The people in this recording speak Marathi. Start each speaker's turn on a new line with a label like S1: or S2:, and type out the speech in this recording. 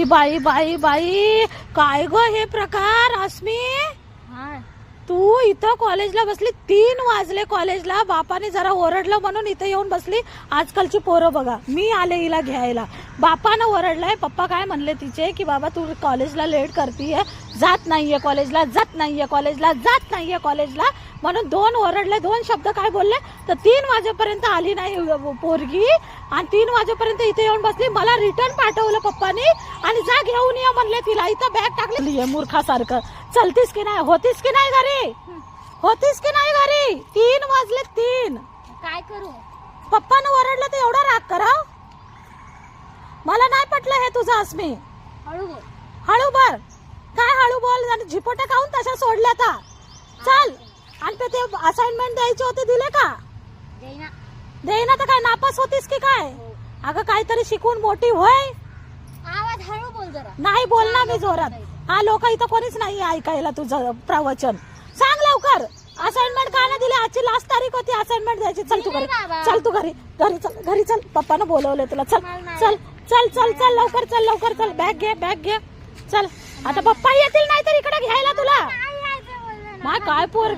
S1: बाई बाई बाई, काय ग हे प्रकार? अस्मी, तू इथं कॉलेजला बसली, 3 वाजले कॉलेजला, बापाने जरा ओरडलं म्हणून इथं येऊन बसली. आजकालची पोरं बघा, मी आले हिला घ्यायला, बापानं ओरडलंय. पप्पा काय म्हणले तिचे की बाबा तू कॉलेजला लेट करतीये, जात नाहीये कॉलेजला, जात नाहीये कॉलेजला, जात नाहीये कॉलेजला, म्हणून 2 ओरडले, 2 शब्द काय बोलले तर 3 वाजेपर्यंत आली नाही पोरगी आणि 3 वाजेपर्यंत इथे येऊन बसली. मला रिटर्न पाठवलं पप्पानी आणि जा घेऊन ये म्हणले तिला. इथं बॅग टाकली मूर्खासारखं. चलतीस की नाही, होतीस की नाही घरी, होतीस की नाही घरी? 3 वाजले 3.
S2: काय करू?
S1: पप्पानं ओरडलं तर एवढा राग करा? मला नाही पटलं हे तुझं अस्मी.
S2: हळू बोल.
S1: हळू बोल. काय हळू बोल? आणि झिपोटा खाऊन तशा सोडल्या आता. चल. आणि ते असाइनमेंट द्यायचे होते, दिले का?
S2: देईना.
S1: देईना तर काय नापास होतीस की काय? अगं काहीतरी शिकून मोठी होय.
S2: आवाज हळू बोल जरा.
S1: नाही बोलणार मी जोरात. हा लोक इथं कोणीच नाही ऐकायला तुझं प्रवचन. सांग लवकर, असाइनमेंट का नाही दिली? आजची लास्ट तारीख होती असाइनमेंट द्यायची. चल तू घरी, चल तू घरी, घरी चल, घरी चल. पप्पानं बोलवलंय तुला. चल चल चल चल चल लवकर, चल लवकर, चल. बॅग घे, बॅग घे, चल. आता पप्पा येतील नाही तर इकडे घ्यायला तुला. काय पोर